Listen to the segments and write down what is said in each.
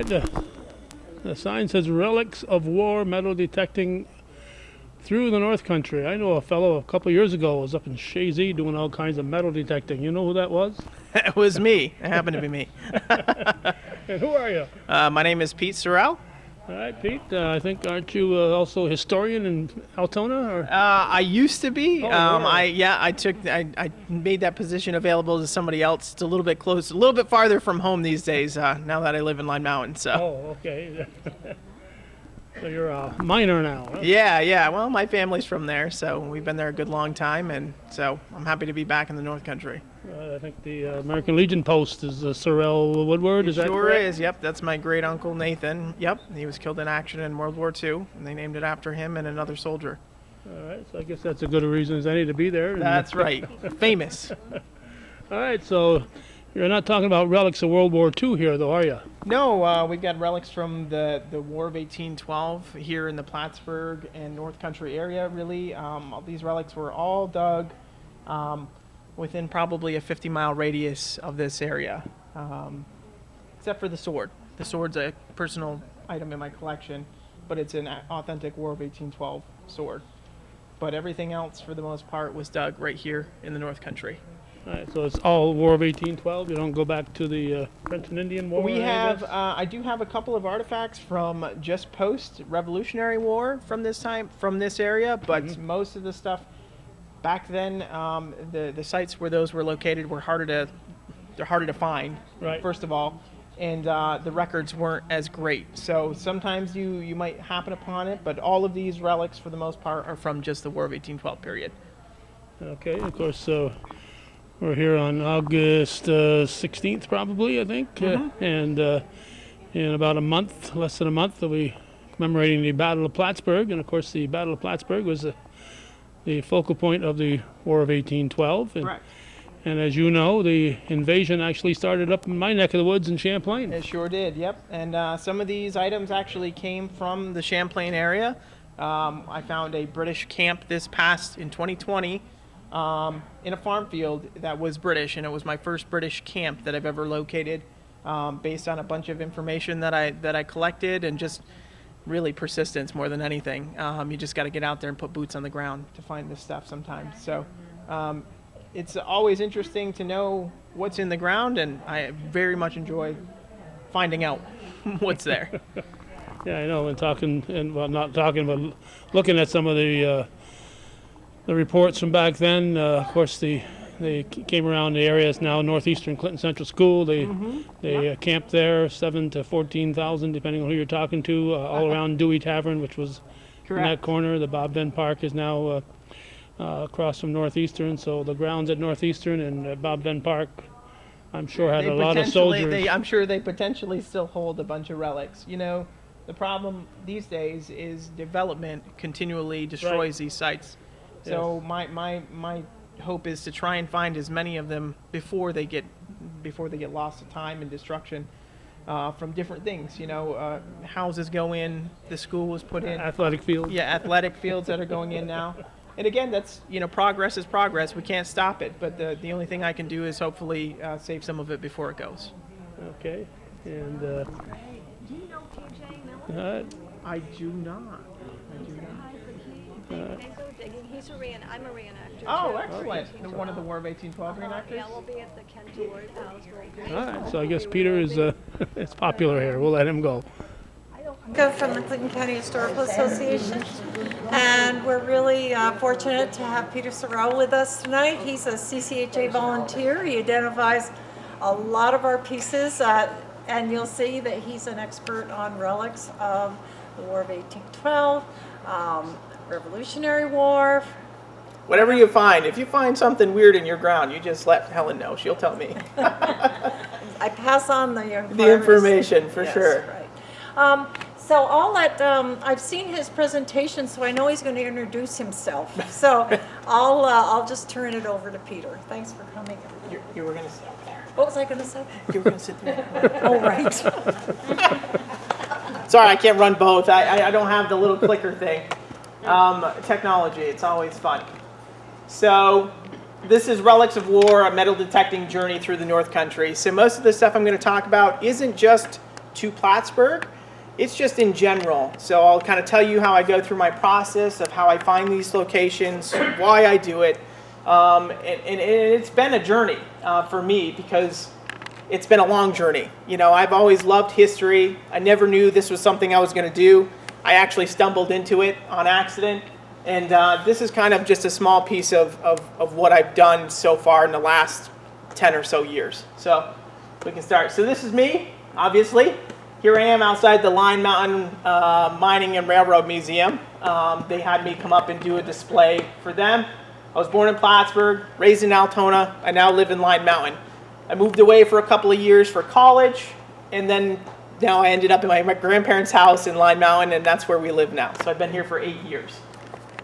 right. The sign says Relics of War Metal Detecting through the North Country. I know a fellow a couple of years ago was up in Shazy doing all kinds of metal detecting. You know who that was? It was me. It happened to be me. And who are you? My name is Pete Sorrell. All right, Pete. I think aren't you also a historian in Altona? Or? I used to be. Oh, I made that position available to somebody else. It's a little bit close, a little bit farther from home these days. Now that I live in Line Mountain, so. Oh, okay. So you're a miner now. Huh? Yeah. Well, my family's from there, so we've been there a good long time, and so I'm happy to be back in the North Country. I think the American Legion post is Sorrell Woodward. Is that sure correct? is. Yep, that's my great uncle Nathan. Yep, he was killed in action in World War II, and they named it after him and another soldier. All right, so I guess that's a good reason as any to be there. That's right. Famous. All right, so you're not talking about relics of World War II here, though, are you? No, we've got relics from the War of 1812 here in the Plattsburgh and North Country area, really. These relics were all dug within probably a 50-mile radius of this area, except for the sword. The sword's a personal item in my collection, but it's an authentic War of 1812 sword. But everything else, for the most part, was dug right here in the North Country. All right, so it's all War of 1812. You don't go back to the French and Indian War. I do have a couple of artifacts from just post Revolutionary War from this time, from this area, but most of the stuff back then, the sites where those were located were harder to find. Right. First of all, and the records weren't as great. So sometimes you might happen upon it, but all of these relics, for the most part, are from just the War of 1812 period. Okay, of course. We're here on August 16th, probably, I think. And in about a month, less than a month, we'll be commemorating the Battle of Plattsburgh. And, of course, the Battle of Plattsburgh was the focal point of the War of 1812. Correct. And as you know, the invasion actually started up in my neck of the woods in Champlain. It sure did, yep. And some of these items actually came from the Champlain area. I found a British camp in 2020. In a farm field that was British, and it was my first British camp that I've ever located, based on a bunch of information that I collected, and just really persistence more than anything. You just got to get out there and put boots on the ground to find this stuff sometimes. So it's always interesting to know what's in the ground, and I very much enjoy finding out what's there. Yeah, I know. And not talking, but looking at some of the reports from back then, of course, they came around the area. It's now Northeastern Clinton Central School. They camped there, 7,000 to 14,000, depending on who you're talking to, all around Dewey Tavern, which was in that corner. The Bob Venn Park is now across from Northeastern, so the grounds at Northeastern and Bob Venn Park, I'm sure, had a lot of soldiers. I'm sure they potentially still hold a bunch of relics. You know, the problem these days is development continually destroys these sites. So my hope is to try and find as many of them before they get lost to time and destruction from different things. You know, houses go in, the school was put in. Athletic fields. Yeah, athletic fields that are going in now. And again, that's, progress is progress. We can't stop it, but the only thing I can do is hopefully save some of it before it goes. Okay, and Do you know PJ Miller? I do not. They go digging. He's I'm a reenactor. Oh, too. excellent. One of the War of 1812 reenactors? Yeah, we'll be at the Ken Teward house. all right, so I guess Peter is it's popular here. We'll let him go. Go from the Clinton County Historical Association, and we're really fortunate to have Peter Sorrell with us tonight. He's a CCHA volunteer. He identifies a lot of our pieces, and you'll see that he's an expert on relics of the War of 1812, Revolutionary War. Whatever you find. If you find something weird in your ground, you just let Helen know. She'll tell me. I pass on the information for sure. Right. So I'll let, I've seen his presentation, so I know he's going to introduce himself. So I'll just turn it over to Peter. Thanks for coming. You were going to sit up there. What was I going to say? You were going to sit there. Oh, right. Sorry, I can't run both. I don't have the little clicker thing. Technology, it's always fun. So this is Relics of War, a metal detecting journey through the North Country. So most of the stuff I'm going to talk about isn't just to Plattsburgh. It's just in general. So I'll kind of tell you how I go through my process of how I find these locations, why I do it. And it's been a journey for me because it's been a long journey. You know, I've always loved history. I never knew this was something I was going to do. I actually stumbled into it on accident. And this is kind of just a small piece of what I've done so far in the last 10 or so years. So we can start. So this is me, obviously. Here I am outside the Line Mountain Mining and Railroad Museum. They had me come up and do a display for them. I was born in Plattsburgh, raised in Altona. I now live in Line Mountain. I moved away for a couple of years for college, and then now I ended up in my grandparents' house in Line Mountain, and that's where we live now. So I've been here for 8 years.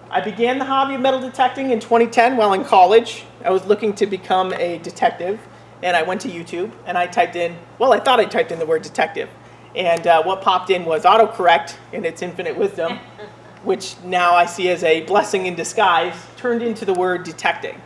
I began the hobby of metal detecting in 2010 while in college. I was looking to become a detective, and I went to YouTube, and I typed in, well, I thought I typed in the word detective. And what popped in was autocorrect in its infinite wisdom, which now I see as a blessing in disguise, turned into the word detecting.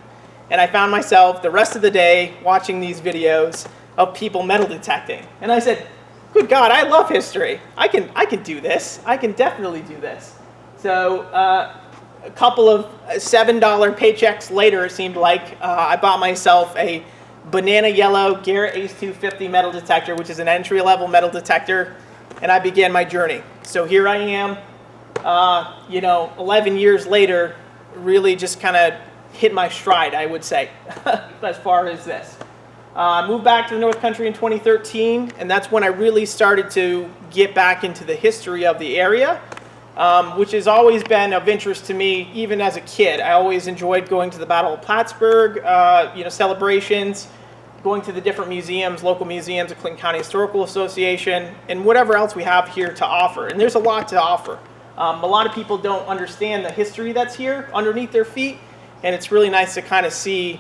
And I found myself the rest of the day watching these videos of people metal detecting. And I said, good God, I love history. I can do this. I can definitely do this. So a couple of $7 paychecks later, it seemed like, I bought myself a banana yellow Garrett Ace 250 metal detector, which is an entry-level metal detector, and I began my journey. So here I am, 11 years later, really just kind of hit my stride, I would say, as far as this. I moved back to the North Country in 2013, and that's when I really started to get back into the history of the area, which has always been of interest to me, even as a kid. I always enjoyed going to the Battle of Plattsburgh, celebrations, going to the different museums, local museums, the Clinton County Historical Association, and whatever else we have here to offer. And there's a lot to offer. A lot of people don't understand the history that's here underneath their feet, and it's really nice to kind of see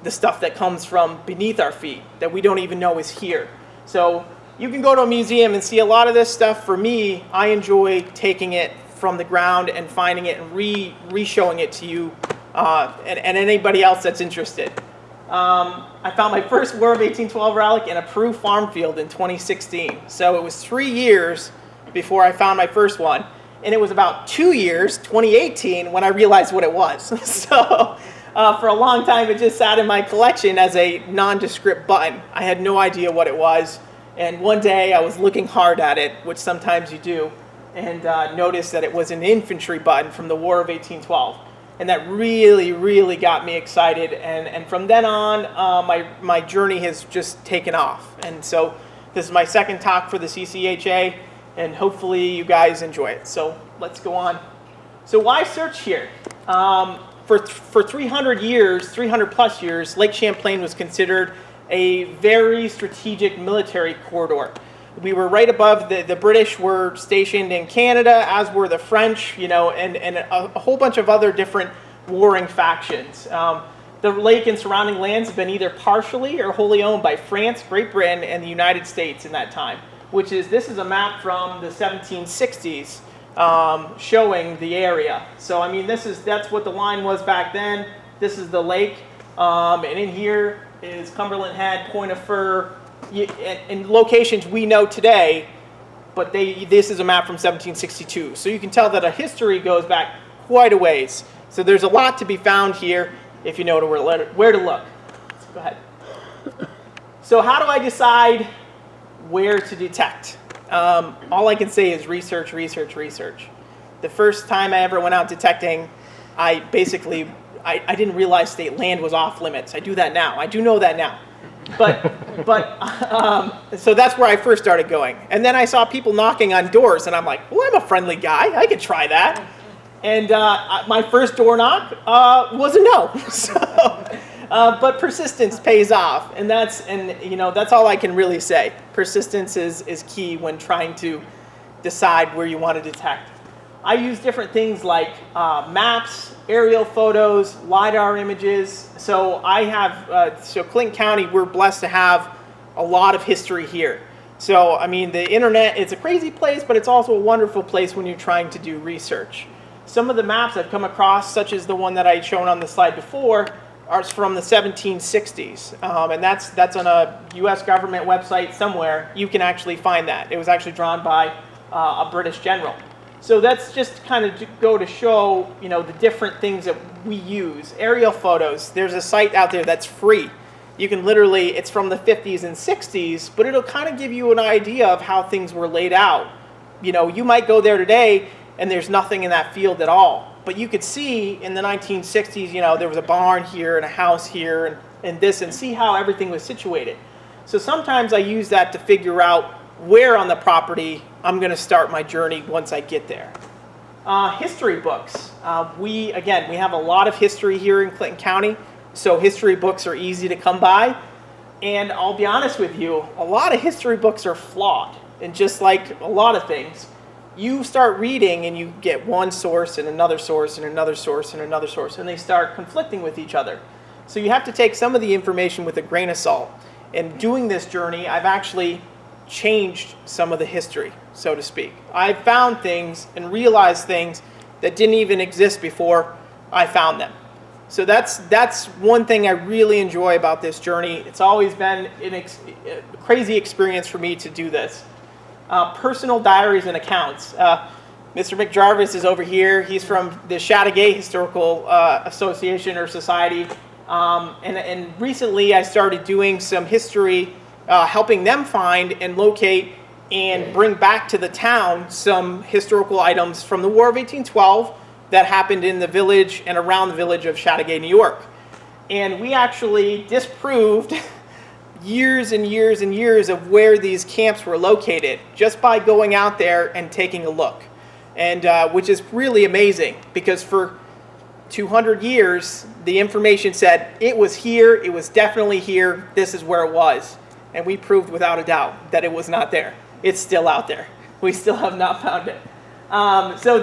the stuff that comes from beneath our feet that we don't even know is here. So you can go to a museum and see a lot of this stuff. For me, I enjoy taking it from the ground and finding it and re-showing it to you and anybody else that's interested. I found my first War of 1812 relic in a Peru farm field in 2016. So it was 3 years before I found my first one. And it was about 2 years, 2018, when I realized what it was. So for a long time, it just sat in my collection as a nondescript button. I had no idea what it was. And one day I was looking hard at it, which sometimes you do, and noticed that it was an infantry button from the War of 1812. And that really, really got me excited. And from then on, my journey has just taken off. And so this is my second talk for the CCHA, and hopefully you guys enjoy it. So let's go on. So why search here? For 300 years, 300 plus years, Lake Champlain was considered a very strategic military corridor. We were right above, the British were stationed in Canada, as were the French, and a whole bunch of other different warring factions. The lake and surrounding lands have been either partially or wholly owned by France, Great Britain, and the United States in that time, this is a map from the 1760s showing the area. So, I mean, that's what the line was back then. This is the lake, and in here is Cumberland Head, Point of Fur, and locations we know today, but this is a map from 1762. So you can tell that a history goes back quite a ways. So there's a lot to be found here if you know where to look. Let's go ahead. So how do I decide where to detect? All I can say is research, research, research. The first time I ever went out detecting, I didn't realize state land was off limits. I do that now. I do know that now. So that's where I first started going. And then I saw people knocking on doors, and I'm like, well, I'm a friendly guy. I could try that. And my first door knock was a no. But persistence pays off, and that's all I can really say. Persistence is key when trying to decide where you want to detect. I use different things like maps, aerial photos, LiDAR images. So Clinton County, we're blessed to have a lot of history here. So, I mean, the internet, it's a crazy place, but it's also a wonderful place when you're trying to do research. Some of the maps I've come across, such as the one that I had shown on the slide before, are from the 1760s, and that's on a U.S. government website somewhere. You can actually find that. It was actually drawn by a British general. So that's just kind of go to show, the different things that we use. Aerial photos. There's a site out there that's free. You can literally, it's from the 50s and 60s, but it'll kind of give you an idea of how things were laid out. You might go there today and there's nothing in that field at all. But you could see in the 1960s, there was a barn here and a house here and this, and see how everything was situated. So sometimes I use that to figure out where on the property I'm going to start my journey once I get there. History books. We have a lot of history here in Clinton County, so history books are easy to come by. And I'll be honest with you, a lot of history books are flawed. And just like a lot of things, you start reading and you get one source and another source and another source and another source, and they start conflicting with each other. So you have to take some of the information with a grain of salt. And doing this journey, I've actually changed some of the history, so to speak. I've found things and realized things that didn't even exist before I found them. So that's one thing I really enjoy about this journey. It's always been a crazy experience for me to do this. Personal diaries and accounts. Mr. McJarvis is over here. He's from the Chateaugay Historical Association or Society. And recently I started doing some history, helping them find and locate and bring back to the town some historical items from the War of 1812 that happened in the village and around the village of Chateaugay, New York. And we actually disproved years and years and years of where these camps were located just by going out there and taking a look. And which is really amazing, because for 200 years, the information said it was here, it was definitely here, this is where it was. And we proved without a doubt that it was not there. It's still out there. We still have not found it. So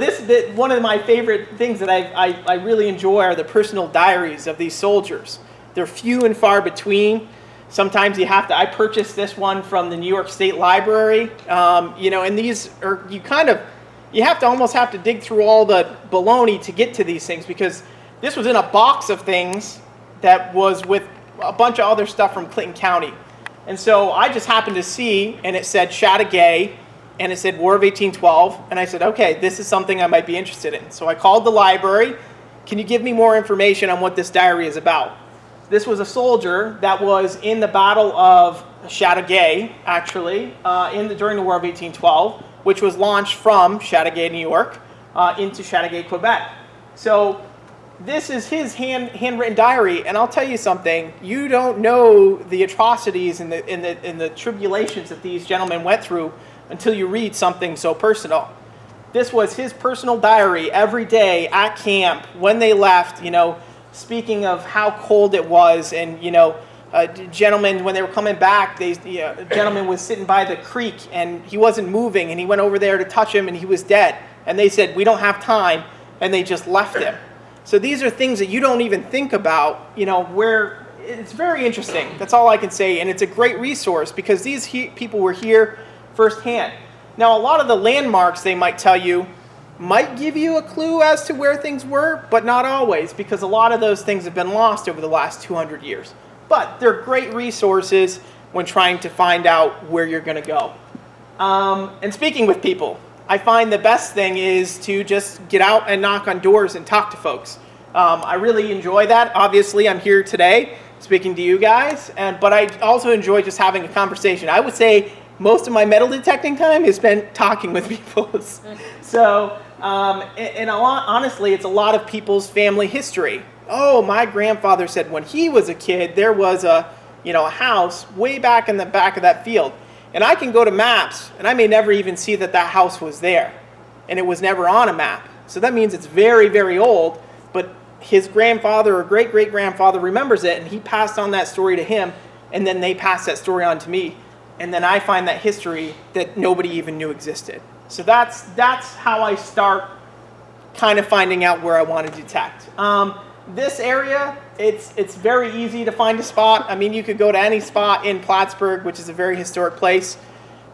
one of my favorite things that I really enjoy are the personal diaries of these soldiers. They're few and far between. Sometimes I purchased this one from the New York State Library, and these are, you almost have to dig through all the baloney to get to these things, because this was in a box of things that was with a bunch of other stuff from Clinton County. And so I just happened to see, and it said Chateaugay, and it said War of 1812, and I said, okay, this is something I might be interested in. So I called the library. Can you give me more information on what this diary is about? This was a soldier that was in the Battle of Chateaugay, actually, during the War of 1812, which was launched from Chateaugay, New York, into Chateaugay, Quebec. So this is his handwritten diary, and I'll tell you something. You don't know the atrocities and the tribulations that these gentlemen went through until you read something so personal. This was his personal diary every day at camp, when they left, speaking of how cold it was, and, gentlemen, when they were coming back, a gentleman was sitting by the creek, and he wasn't moving, and he went over there to touch him, and he was dead. And they said, we don't have time, and they just left him. So these are things that you don't even think about, where it's very interesting. That's all I can say, and it's a great resource, because these people were here firsthand. Now, a lot of the landmarks they might tell you might give you a clue as to where things were, but not always, because a lot of those things have been lost over the last 200 years. But they're great resources when trying to find out where you're going to go. And speaking with people, I find the best thing is to just get out and knock on doors and talk to folks. I really enjoy that. Obviously, I'm here today speaking to you guys, but I also enjoy just having a conversation. I would say most of my metal detecting time is spent talking with people. So, honestly, it's a lot of people's family history. Oh, my grandfather said when he was a kid, there was a house way back in the back of that field. And I can go to maps, and I may never even see that house was there. And it was never on a map. So that means it's very, very old, but his grandfather or great-great-grandfather remembers it, and he passed on that story to him, and then they passed that story on to me. And then I find that history that nobody even knew existed. So that's how I start kind of finding out where I want to detect. This area, it's very easy to find a spot. I mean, you could go to any spot in Plattsburgh, which is a very historic place.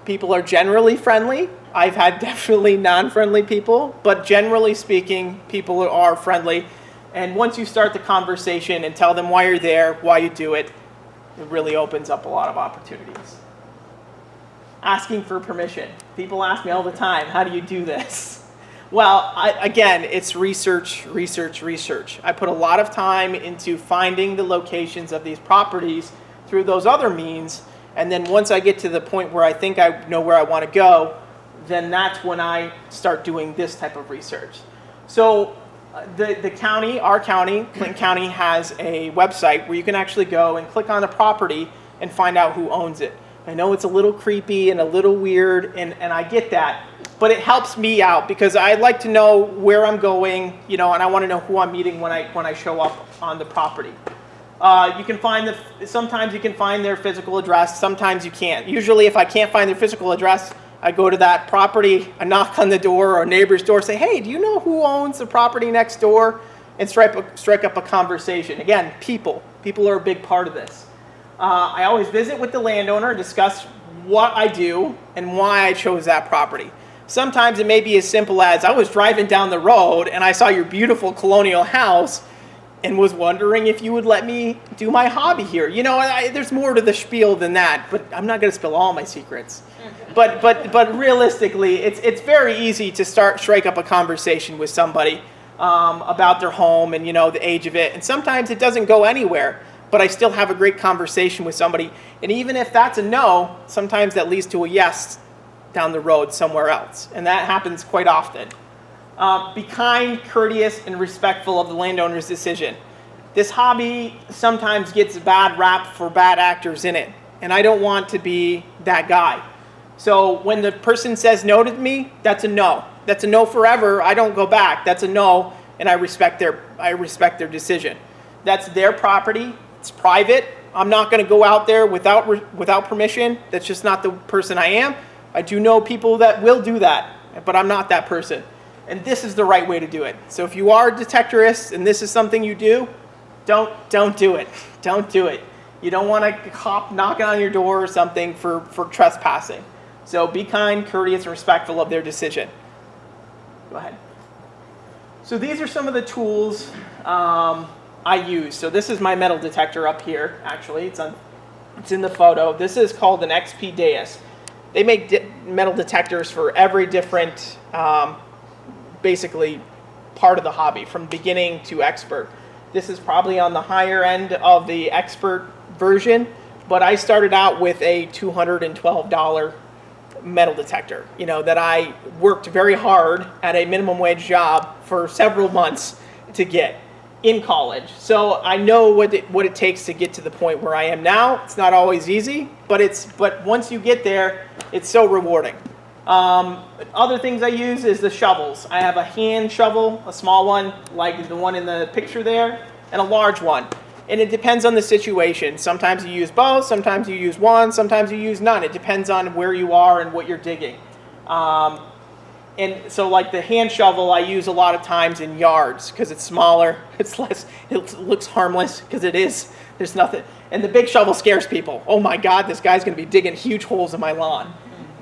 People are generally friendly. I've had definitely non-friendly people, but generally speaking, people are friendly. And once you start the conversation and tell them why you're there, why you do it, it really opens up a lot of opportunities. Asking for permission. People ask me all the time, how do you do this? Well, again, it's research, research, research. I put a lot of time into finding the locations of these properties through those other means, and then once I get to the point where I think I know where I want to go, then that's when I start doing this type of research. So the county, our county, Clinton County, has a website where you can actually go and click on the property and find out who owns it. I know it's a little creepy and a little weird, and I get that, but it helps me out because I like to know where I'm going, you know, and I want to know who I'm meeting when I show up on the property. You can find sometimes you can find their physical address, sometimes you can't. Usually if I can't find their physical address, I go to that property, I knock on the door or a neighbor's door, say, hey, do you know who owns the property next door? And strike up a conversation. Again, people are a big part of this. I always visit with the landowner, discuss what I do and why I chose that property. Sometimes it may be as simple as I was driving down the road and I saw your beautiful colonial house and was wondering if you would let me do my hobby here. You know, there's more to the spiel than that, but I'm not going to spill all my secrets. But realistically, it's very easy to strike up a conversation with somebody about their home and, you know, the age of it. And sometimes it doesn't go anywhere, but I still have a great conversation with somebody. And even if that's a no, sometimes that leads to a yes down the road somewhere else. And that happens quite often. Be kind, courteous, and respectful of the landowner's decision. This hobby sometimes gets a bad rap for bad actors in it, and I don't want to be that guy. So when the person says no to me, that's a no. That's a no forever. I don't go back. That's a no, and I respect their decision. That's their property. It's private. I'm not going to go out there without permission. That's just not the person I am. I do know people that will do that, but I'm not that person. And this is the right way to do it. So if you are a detectorist and this is something you do, don't do it. Don't do it. You don't want a cop knocking on your door or something for trespassing. So be kind, courteous, and respectful of their decision. Go ahead. So these are some of the tools I use. So this is my metal detector up here, actually. It's in the photo. This is called an XP Deus. They make metal detectors for every different basically part of the hobby, from beginning to expert. This is probably on the higher end of the expert version, but I started out with a $212 metal detector, you know, that I worked very hard at a minimum wage job for several months to get in college. So I know what it takes to get to the point where I am now. It's not always easy, but once you get there, it's so rewarding. Other things I use is the shovels. I have a hand shovel, a small one like the one in the picture there, and a large one. And it depends on the situation. Sometimes you use both, sometimes you use one, sometimes you use none. It depends on where you are and what you're digging. And so like the hand shovel I use a lot of times in yards because it's smaller, it looks harmless because it is. There's nothing. And the big shovel scares people. Oh my God, this guy's going to be digging huge holes in my lawn.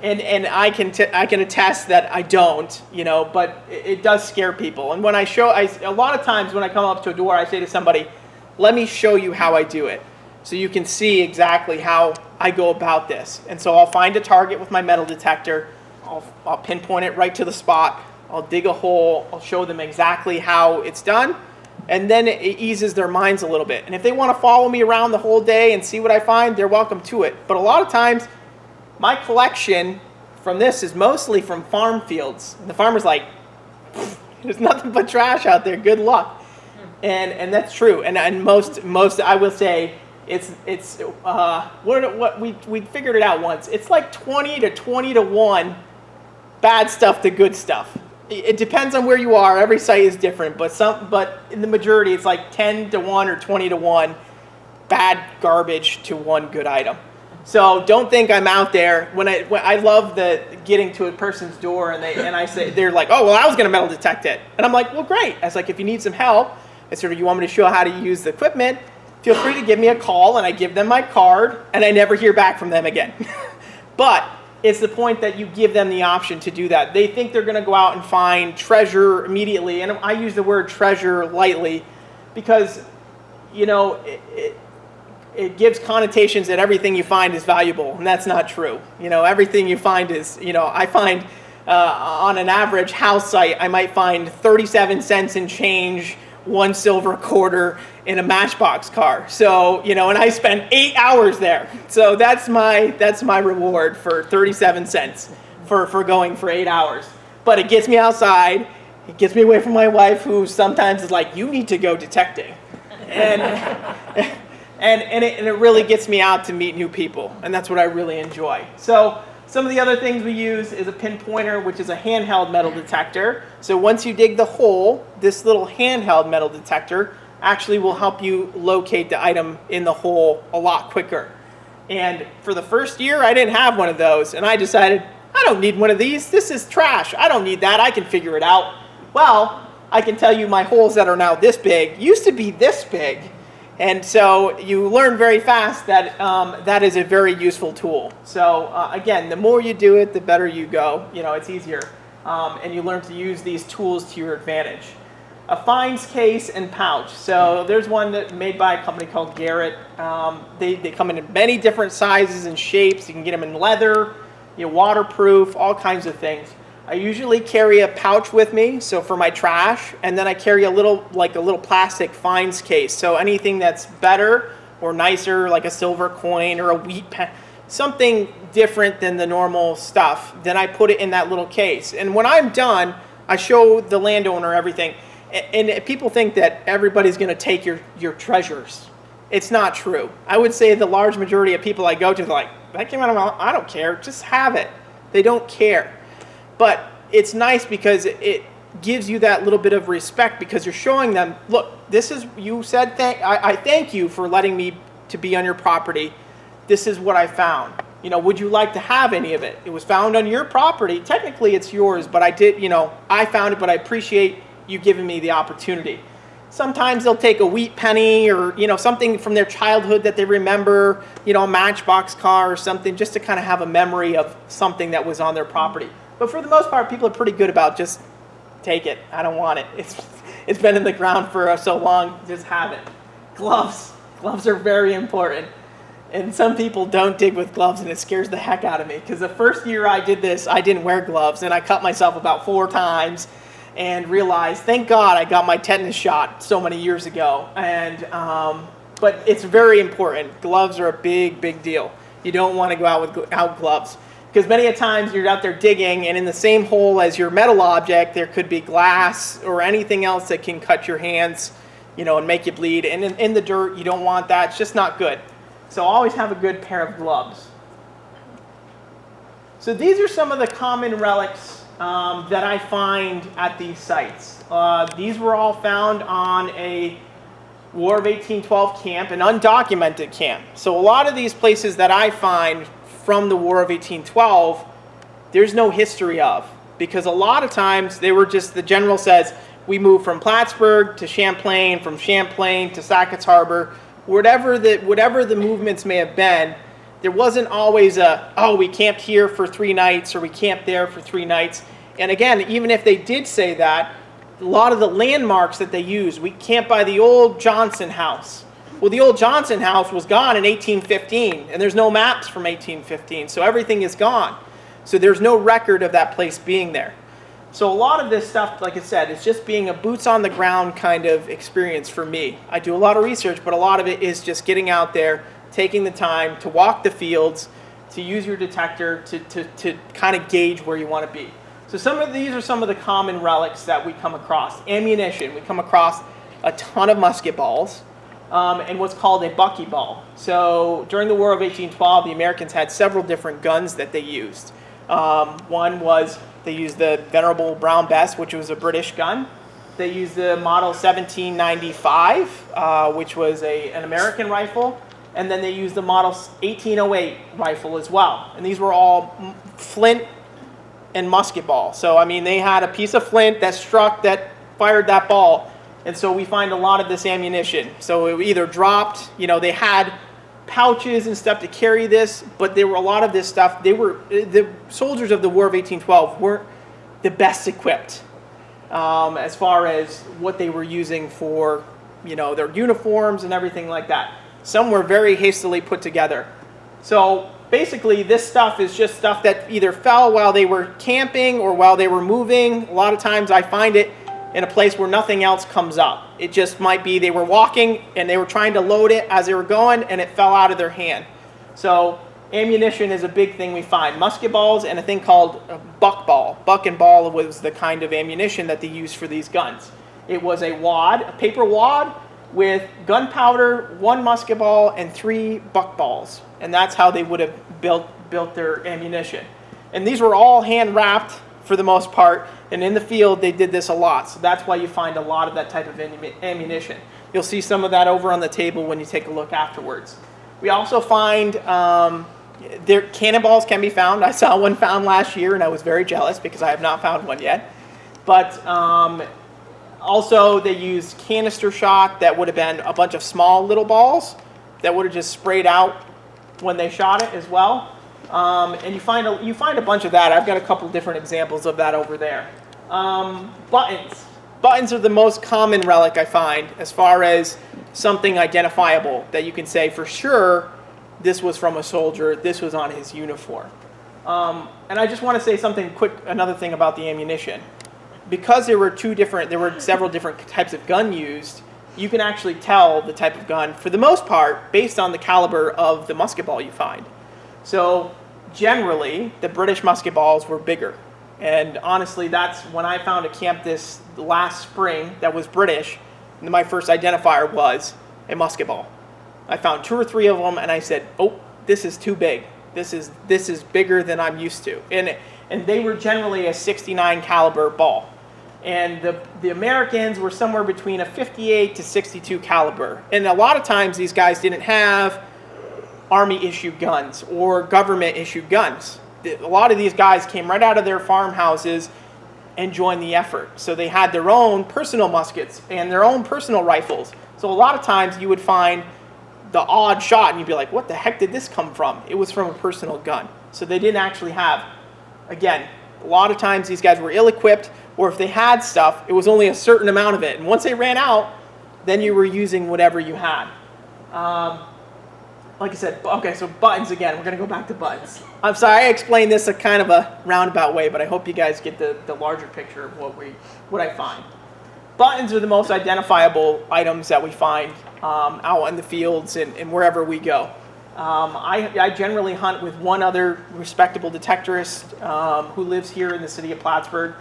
And I can attest that I don't, you know, but it does scare people. And when a lot of times when I come up to a door, I say to somebody, let me show you how I do it, so you can see exactly how I go about this. And so I'll find a target with my metal detector, I'll pinpoint it right to the spot, I'll dig a hole, I'll show them exactly how it's done, and then it eases their minds a little bit. And if they want to follow me around the whole day and see what I find, they're welcome to it. But a lot of times, my collection from this is mostly from farm fields. And the farmer's like, there's nothing but trash out there, good luck. And that's true. And most I will say it's what we figured it out once. It's like 20 to 1 bad stuff to good stuff. It depends on where you are. Every site is different, but in the majority it's like 10 to 1 or 20 to 1 bad garbage to 1 good item. So don't think I'm out there. When I love getting to a person's door and I say, they're like, oh well, I was going to metal detect it, and I'm like, well great. I was like, if you need some help, I said, you want me to show how to use the equipment, feel free to give me a call, and I give them my card, and I never hear back from them again. But it's the point that you give them the option to do that. They think they're going to go out and find treasure immediately, and I use the word treasure lightly. because, you know, it gives connotations that everything you find is valuable, and that's not true. You know, everything you find is, you know, I find on an average house site, I might find 37 cents and change, 1 silver quarter in a Matchbox car. So, you know, and I spent 8 hours there. So that's my reward for 37 cents for going for 8 hours. But it gets me outside. It gets me away from my wife, who sometimes is like, you need to go detecting. And and it really gets me out to meet new people. And that's what I really enjoy. So some of the other things we use is a pinpointer, which is a handheld metal detector. So once you dig the hole, this little handheld metal detector actually will help you locate the item in the hole a lot quicker. And for the first year, I didn't have one of those. And I decided, I don't need one of these. This is trash. I don't need that. I can figure it out. Well, I can tell you my holes that are now this big used to be this big. And so you learn very fast that that is a very useful tool. So again, the more you do it, the better you go. You know, it's easier. And you learn to use these tools to your advantage. A finds case and pouch. So there's one that made by a company called Garrett. They come in many different sizes and shapes. You can get them in leather, you know, waterproof, all kinds of things. I usually carry a pouch with me, so for my trash, and then I carry a little plastic finds case. So anything that's better or nicer, like a silver coin or a wheat pen, something different than the normal stuff, then I put it in that little case. And when I'm done, I show the landowner everything. And people think that everybody's going to take your treasures. It's not true. I would say the large majority of people I go to, they're like, that came out of my, I don't care, just have it. They don't care. But it's nice because it gives you that little bit of respect, because you're showing them, look, this is, you said, I thank you for letting me to be on your property. This is what I found. You know, would you like to have any of it? It was found on your property. Technically it's yours, but I did, you know, I found it, but I appreciate you giving me the opportunity. Sometimes they'll take a wheat penny or, you know, something from their childhood that they remember, you know, a Matchbox car or something, just to kind of have a memory of something that was on their property. But for the most part, people are pretty good about just take it. I don't want it. It's been in the ground for so long. Just have it. Gloves. Gloves are very important. And some people don't dig with gloves, and it scares the heck out of me. Because the first year I did this, I didn't wear gloves, and I cut myself about 4 times and realized, thank God I got my tetanus shot so many years ago. And but it's very important. Gloves are a big, big deal. You don't want to go out without gloves. Because many a times you're out there digging, and in the same hole as your metal object, there could be glass or anything else that can cut your hands, you know, and make you bleed. And in the dirt, you don't want that. It's just not good. So always have a good pair of gloves. So these are some of the common relics that I find at these sites. These were all found on a War of 1812 camp, an undocumented camp. So a lot of these places that I find from the War of 1812, there's no history of, because a lot of times they were just, the general says, we moved from Plattsburgh to Champlain, from Champlain to Sackett's Harbor, whatever the movements may have been. There wasn't always a, oh, we camped here for 3 nights or we camped there for 3 nights. And again, even if they did say that, a lot of the landmarks that they used, we camped by the old Johnson house. Well, the old Johnson house was gone in 1815, and there's no maps from 1815, so everything is gone. So there's no record of that place being there. So a lot of this stuff, like I said, is just being a boots on the ground kind of experience for me. I do a lot of research, but a lot of it is just getting out there, taking the time to walk the fields, to use your detector to kind of gauge where you want to be. So these are some of the common relics that we come across. Ammunition, we come across a ton of musket balls. And what's called a buckyball. So during the War of 1812, the Americans had several different guns that they used. One was, they used the Venerable Brown Bess, which was a British gun. They used the model 1795, which was an American rifle. And then they used the model 1808 rifle as well. And these were all flint and musket ball. So, I mean, they had a piece of flint that fired that ball. And so we find a lot of this ammunition. So it either dropped, you know, they had pouches and stuff to carry this, but there were a lot of this stuff. The soldiers of the War of 1812 weren't the best equipped as far as what they were using for their uniforms and everything like that. Some were very hastily put together. So basically, this stuff is just stuff that either fell while they were camping or while they were moving. A lot of times I find it in a place where nothing else comes up. It just might be they were walking and they were trying to load it as they were going and it fell out of their hand. So ammunition is a big thing we find. Musket balls and a thing called a buck ball. Buck and ball was the kind of ammunition that they used for these guns. It was a wad, a paper wad, with gunpowder, 1 musket ball, and 3 buck balls. And that's how they would have built their ammunition. And these were all hand wrapped for the most part, and in the field they did this a lot. So that's why you find a lot of that type of ammunition. You'll see some of that over on the table when you take a look afterwards. We also find cannonballs can be found. I saw one found last year and I was very jealous because I have not found one yet. But also, they used canister shot that would have been a bunch of small little balls that would have just sprayed out when they shot it as well. And you find a bunch of that. I've got a couple different examples of that over there. Buttons. Buttons are the most common relic I find as far as something identifiable that you can say for sure this was from a soldier, this was on his uniform. And I just want to say something quick, another thing about the ammunition. Because there were several different types of gun used, you can actually tell the type of gun, for the most part, based on the caliber of the musket ball you find. So generally, the British musket balls were bigger. And honestly, that's when I found a camp this last spring that was British, my first identifier was a musket ball. I found 2 or 3 of them and I said, oh, this is too big. This is bigger than I'm used to. And they were generally a 69 caliber ball. And the Americans were somewhere between a 58 to 62 caliber. And a lot of times these guys didn't have Army issued guns or government issued guns. A lot of these guys came right out of their farmhouses and joined the effort. So they had their own personal muskets and their own personal rifles. So a lot of times you would find the odd shot and you'd be like, what the heck did this come from? It was from a personal gun. So they didn't actually have, again, a lot of times these guys were ill-equipped, or if they had stuff, it was only a certain amount of it. And once they ran out, then you were using whatever you had. Like I said, okay, so buttons again. We're going to go back to buttons. I'm sorry I explained this a kind of a roundabout way, but I hope you guys get the larger picture of what I find. Buttons are the most identifiable items that we find out in the fields and wherever we go. I generally hunt with one other respectable detectorist who lives here in the city of Plattsburgh,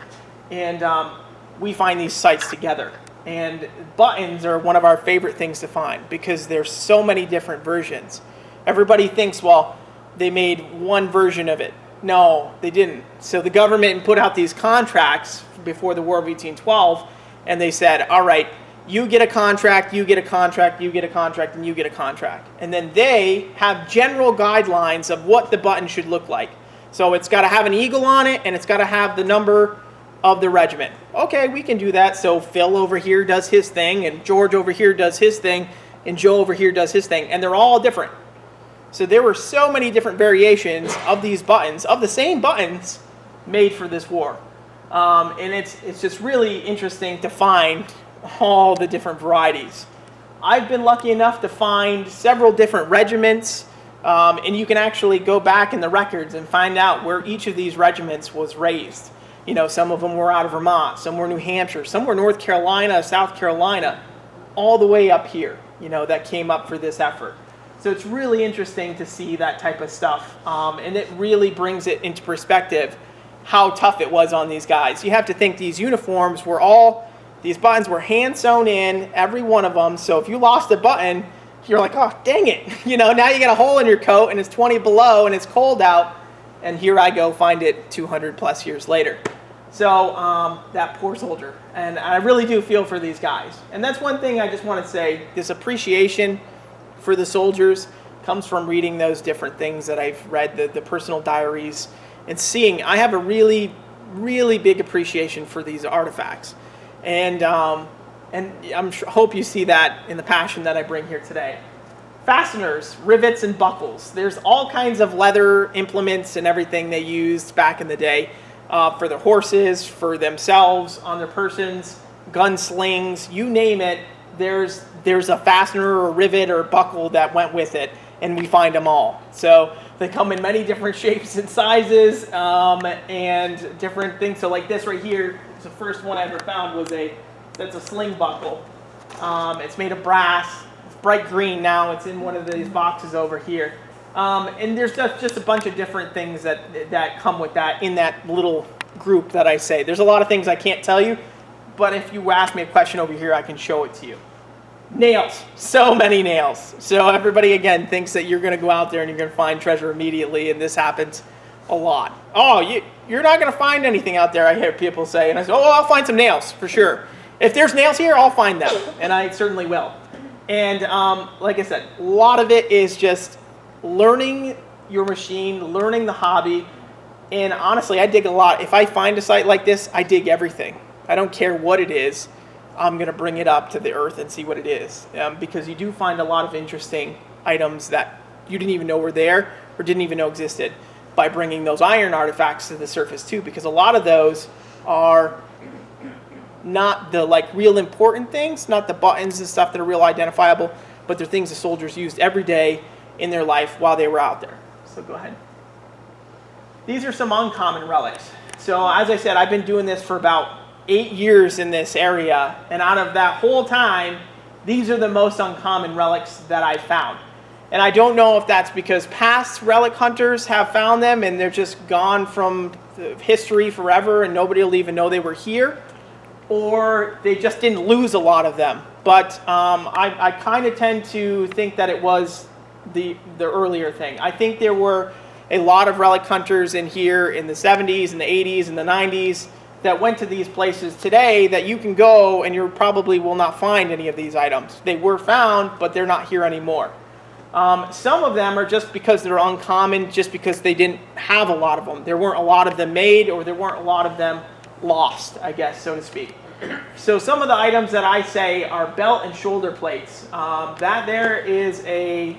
and we find these sites together. And buttons are one of our favorite things to find because there's so many different versions. Everybody thinks, well, they made one version of it. No, they didn't. So the government put out these contracts before the War of 1812, and they said, all right, you get a contract, you get a contract, you get a contract, and you get a contract. And then they have general guidelines of what the button should look like. So it's got to have an eagle on it, and it's got to have the number of the regiment. Okay, we can do that. So Phil over here does his thing, and George over here does his thing, and Joe over here does his thing. And they're all different. So there were so many different variations of these buttons, of the same buttons, made for this war. And it's just really interesting to find all the different varieties. I've been lucky enough to find several different regiments, and you can actually go back in the records and find out where each of these regiments was raised. You know, some of them were out of Vermont, some were New Hampshire, some were North Carolina, South Carolina, all the way up here, you know, that came up for this effort. So it's really interesting to see that type of stuff, and it really brings it into perspective how tough it was on these guys. You have to think these uniforms were these buttons were hand sewn in, every one of them, so if you lost a button, you're like, oh, dang it. You know, now you got a hole in your coat and it's 20 below and it's cold out, and here I go find it 200 plus years later. So that poor soldier, and I really do feel for these guys. And that's one thing I just want to say, this appreciation for the soldiers comes from reading those different things that I've read, the personal diaries, and seeing. I have a really, really big appreciation for these artifacts. And hope you see that in the passion that I bring here today. Fasteners, rivets, and buckles. There's all kinds of leather implements and everything they used back in the day for their horses, for themselves, on their persons, gun slings, you name it. There's there's a fastener or a rivet or a buckle that went with it, and we find them all. So they come in many different shapes and sizes, and different things. So like this right here, the first one I ever found that's a Sling Buckle. It's made of brass. It's bright green now. It's in one of these boxes over here. And there's just a bunch of different things that come with that in that little group that I say. There's a lot of things I can't tell you, but if you ask me a question over here, I can show it to you. Nails. So many nails. So everybody, again, thinks that you're going to go out there and you're going to find treasure immediately, and this happens a lot. Oh, you're not going to find anything out there, I hear people say. And I say, oh, I'll find some nails, for sure. If there's nails here, I'll find them, and I certainly will. And like I said, a lot of it is just learning your machine, learning the hobby, and honestly, I dig a lot. If I find a site like this, I dig everything. I don't care what it is. I'm going to bring it up to the earth and see what it is, because you do find a lot of interesting items that you didn't even know were there or didn't even know existed by bringing those iron artifacts to the surface too, because a lot of those are not the real important things, not the buttons and stuff that are real identifiable, but they're things the soldiers used every day in their life while they were out there. So go ahead. These are some uncommon relics. So as I said, I've been doing this for about 8 years in this area, and out of that whole time, these are the most uncommon relics that I've found. And I don't know if that's because past relic hunters have found them and they're just gone from history forever and nobody will even know they were here, or they just didn't lose a lot of them. But I kind of tend to think that it was the earlier thing. I think there were a lot of relic hunters in here in the 70s and the 80s and the 90s that went to these places today that you can go and you probably will not find any of these items. They were found, but they're not here anymore. Some of them are just because they're uncommon, just because they didn't have a lot of them. There weren't a lot of them made, or there weren't a lot of them lost, I guess, so to speak. So some of the items that I say are belt and shoulder plates. That there is a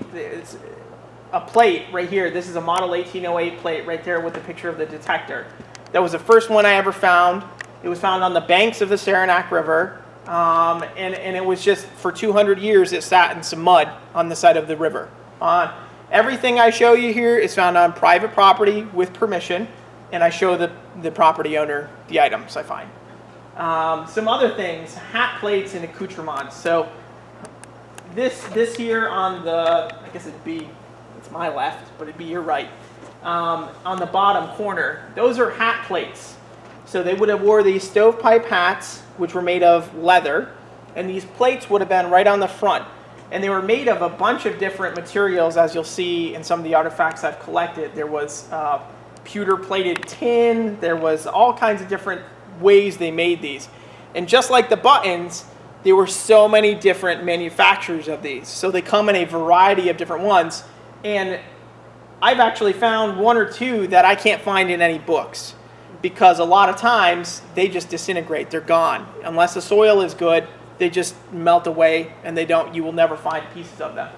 plate right here. This is a model 1808 plate right there with the picture of the detector. That was the first one I ever found. It was found on the banks of the Saranac River. And it was just, for 200 years, it sat in some mud on the side of the river. Everything I show you here is found on private property with permission, and I show the property owner the items I find. Some other things, hat plates and accoutrements. So this here on the, I guess it's my left, but it'd be your right. On the bottom corner, those are hat plates. So they would have wore these stovepipe hats, which were made of leather, and these plates would have been right on the front. And they were made of a bunch of different materials, as you'll see in some of the artifacts I've collected. There was pewter-plated tin. There was all kinds of different ways they made these. And just like the buttons, there were so many different manufacturers of these. So they come in a variety of different ones. And I've actually found one or two that I can't find in any books, because a lot of times they just disintegrate. They're gone. Unless the soil is good, they just melt away, and you will never find pieces of them.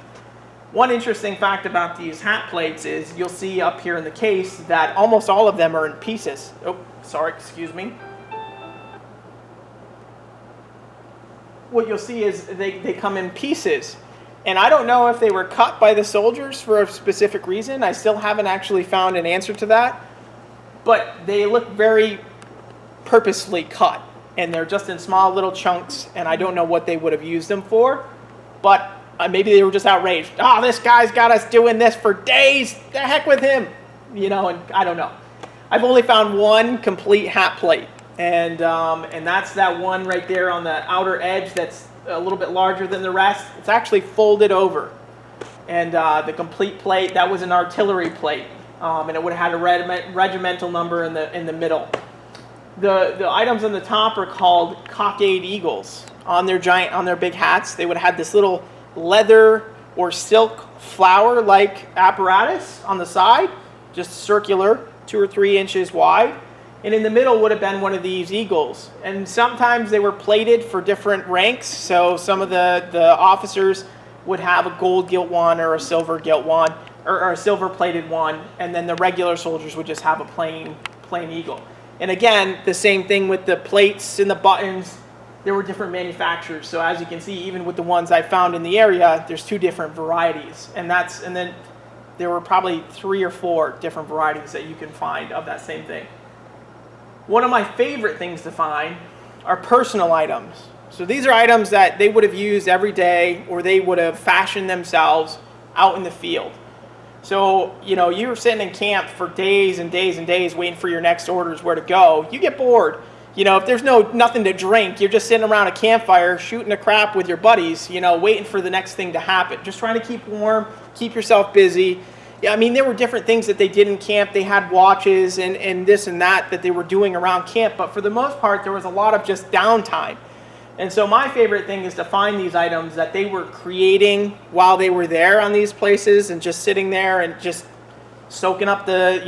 One interesting fact about these hat plates is you'll see up here in the case that almost all of them are in pieces. Oh, sorry, excuse me. What you'll see is they come in pieces. And I don't know if they were cut by the soldiers for a specific reason. I still haven't actually found an answer to that. But they look very purposely cut. And they're just in small little chunks. And I don't know what they would have used them for. But maybe they were just outraged. Oh, this guy's got us doing this for days. The heck with him. And I don't know. I've only found one complete hat plate. And that's that one right there on the outer edge that's a little bit larger than the rest. It's actually folded over. And the complete plate, that was an artillery plate. And it would have had a regimental number in the middle. The items on the top are called Cockade Eagles. On their big hats, they would have had this little leather or silk flower-like apparatus on the side, just circular, 2 or 3 inches wide. And in the middle would have been one of these eagles. And sometimes they were plated for different ranks. So some of the officers would have a gold gilt one or a silver gilt one, or a silver plated one. And then the regular soldiers would just have a plain eagle. And again, the same thing with the plates and the buttons. there were different manufacturers. So as you can see, even with the ones I found in the area, there's 2 different varieties. And then there were probably 3 or 4 different varieties that you can find of that same thing. One of my favorite things to find are personal items. So these are items that they would have used every day, or they would have fashioned themselves out in the field. So, you know, you're sitting in camp for days and days and days waiting for your next orders where to go. You get bored. You know, if there's nothing to drink, you're just sitting around a campfire shooting a crap with your buddies, you know, waiting for the next thing to happen. Just trying to keep warm, keep yourself busy. Yeah, I mean, there were different things that they did in camp. They had watches and this and that they were doing around camp. But for the most part, there was a lot of just downtime. And so my favorite thing is to find these items that they were creating while they were there on these places and just sitting there and just soaking up the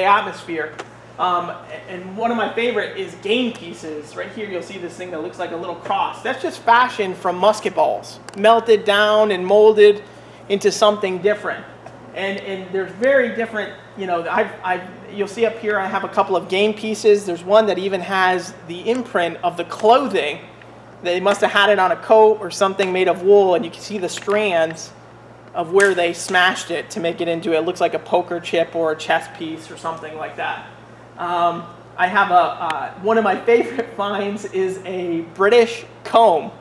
atmosphere. And one of my favorite is game pieces. Right here you'll see this thing that looks like a little cross. That's just fashioned from musket balls, melted down and molded into something different. And there's very different, you know, you'll see up here I have a couple of game pieces. There's one that even has the imprint of the clothing. They must have had it on a coat or something made of wool, and you can see the strands of where they smashed it to make it into, it looks like a poker chip or a chess piece or something like that. I have one of my favorite finds is a British comb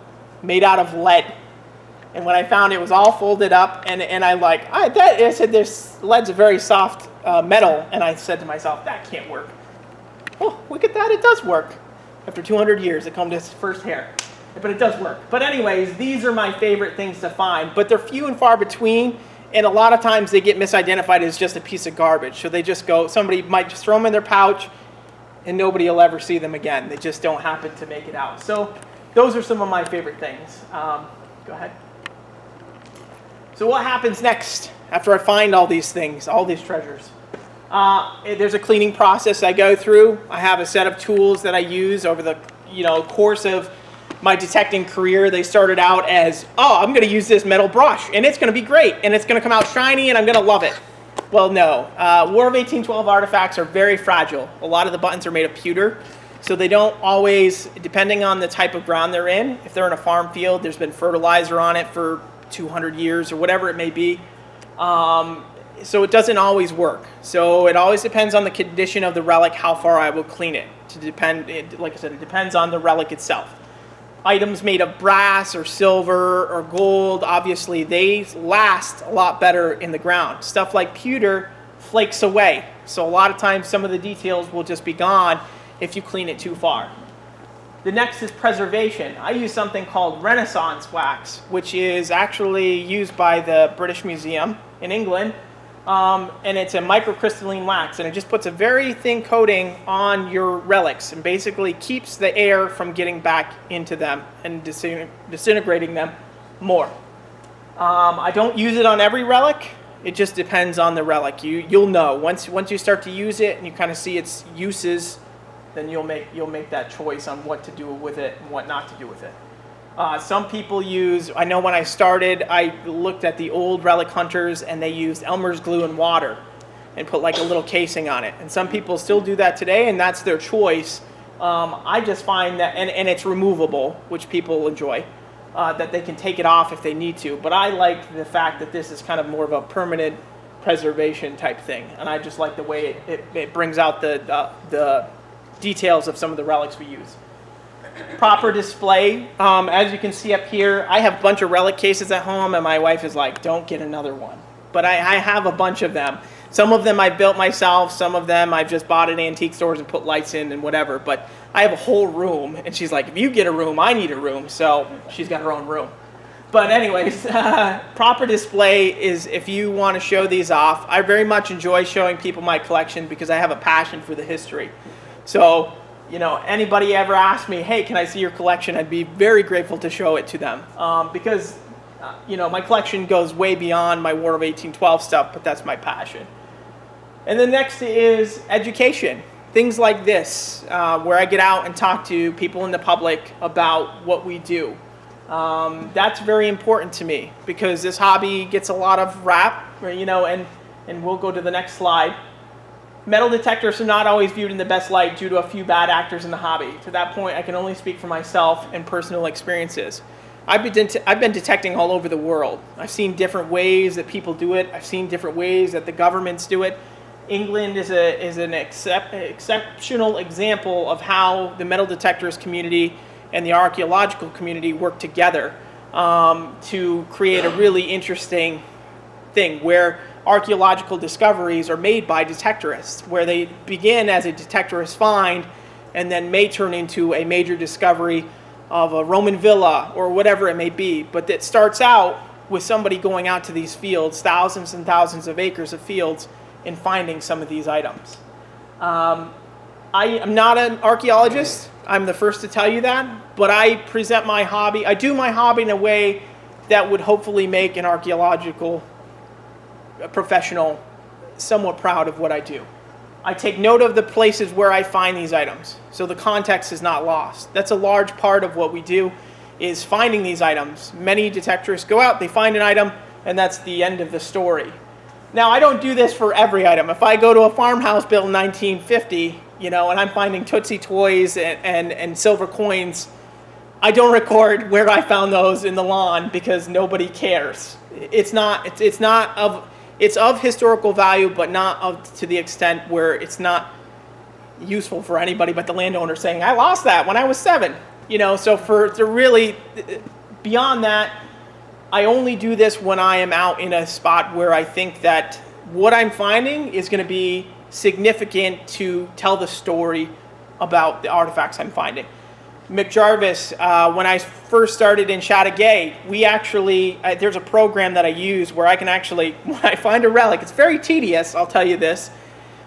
made out of lead. And when I found it was all folded up, and I said, this lead's a very soft metal, and I said to myself, that can't work. Oh, look at that, it does work. After 200 years, it combed its first hair. But it does work. But anyways, these are my favorite things to find, but they're few and far between, and a lot of times they get misidentified as just a piece of garbage. So they just go, somebody might just throw them in their pouch, and nobody will ever see them again. They just don't happen to make it out. So those are some of my favorite things. Go ahead. So what happens next after I find all these things, all these treasures? There's a cleaning process I go through. I have a set of tools that I use over the course of my detecting career. They started out as, I'm going to use this metal brush, and it's going to be great, and it's going to come out shiny, and I'm going to love it. Well, no. War of 1812 artifacts are very fragile. A lot of the buttons are made of pewter, so they don't always, depending on the type of ground they're in, if they're in a farm field, there's been fertilizer on it for 200 years or whatever it may be. So it doesn't always work. So it always depends on the condition of the relic, how far I will clean it. Like I said, it depends on the relic itself. Items made of brass or silver or gold, obviously they last a lot better in the ground. Stuff like pewter flakes away. So a lot of times some of the details will just be gone if you clean it too far. The next is preservation. I use something called Renaissance wax, which is actually used by the British Museum in England. And it's a microcrystalline wax, and it just puts a very thin coating on your relics and basically keeps the air from getting back into them and disintegrating them more. I don't use it on every relic. It just depends on the relic. You'll know once you start to use it and you kind of see its uses, then you'll make that choice on what to do with it and what not to do with it. Some people use, I know when I started, I looked at the old relic hunters and they used Elmer's glue and water and put like a little casing on it. And some people still do that today, and that's their choice. I just find that, and it's removable, which people enjoy, that they can take it off if they need to. But I like the fact that this is kind of more of a permanent preservation type thing. And I just like the way it brings out the details of some of the relics we use. Proper display. As you can see up here, I have a bunch of relic cases at home, and my wife is like, don't get another one. But I have a bunch of them. Some of them I built myself, some of them I've just bought at antique stores and put lights in and whatever. But I have a whole room, and she's like, if you get a room, I need a room. So she's got her own room. But anyways, proper display is if you want to show these off. I very much enjoy showing people my collection because I have a passion for the history. So, anybody ever asked me, hey, can I see your collection? I'd be very grateful to show it to them because, my collection goes way beyond my War of 1812 stuff, but that's my passion. And the next is education. Things like this, where I get out and talk to people in the public about what we do. That's very important to me because this hobby gets a lot of rap, and we'll go to the next slide. metal detectors are not always viewed in the best light due to a few bad actors in the hobby. To that point, I can only speak for myself and personal experiences. I've been detecting all over the world. I've seen different ways that people do it. I've seen different ways that the governments do it. England is an exceptional example of how the metal detectors community and the archaeological community work together to create a really interesting thing where archaeological discoveries are made by detectorists, where they begin as a detectorist find and then may turn into a major discovery of a Roman villa or whatever it may be. But it starts out with somebody going out to these fields, thousands and thousands of acres of fields, and finding some of these items. I am not an archaeologist. I'm the first to tell you that, but I present my hobby. I do my hobby in a way that would hopefully make an archaeological professional somewhat proud of what I do. I take note of the places where I find these items, so the context is not lost. That's a large part of what we do, is finding these items. Many detectorists go out, they find an item, and that's the end of the story. Now, I don't do this for every item. If I go to a farmhouse built in 1950, and I'm finding Tootsie toys and silver coins, I don't record where I found those in the lawn because nobody cares. It's of historical value, but not to the extent where it's not useful for anybody but the landowner saying, I lost that when I was 7. So beyond that, I only do this when I am out in a spot where I think that what I'm finding is going to be significant to tell the story about the artifacts I'm finding. McJarvis, when I first started in Chateauguay, there's a program that I use where I can actually, when I find a relic, it's very tedious, I'll tell you this,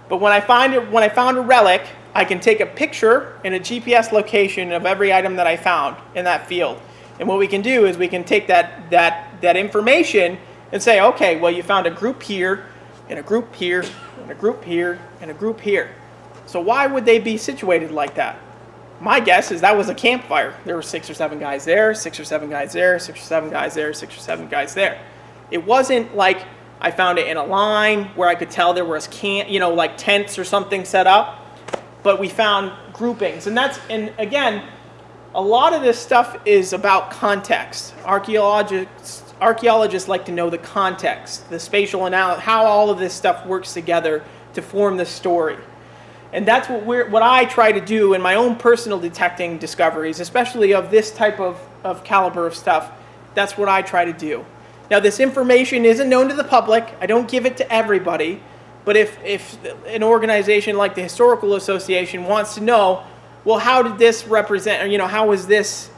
but when I found a relic, I can take a picture and a GPS location of every item that I found in that field. And what we can do is we can take that information and say, okay, well, you found a group here, and a group here, and a group here, and a group here. So why would they be situated like that? My guess is that was a campfire. There were 6 or 7 guys there, 6 or 7 guys there, 6 or 7 guys there, 6 or 7 guys there. It wasn't like I found it in a line where I could tell there was like tents or something set up, but we found groupings. And again, a lot of this stuff is about context. Archaeologists like to know the context, the spatial analysis, how all of this stuff works together to form the story. And that's what I try to do in my own personal detecting discoveries, especially of this type of caliber of stuff. That's what I try to do. Now, this information isn't known to the public. I don't give it to everybody. But if an organization like the Historical Association wants to know, well, how did this represent, or, how was this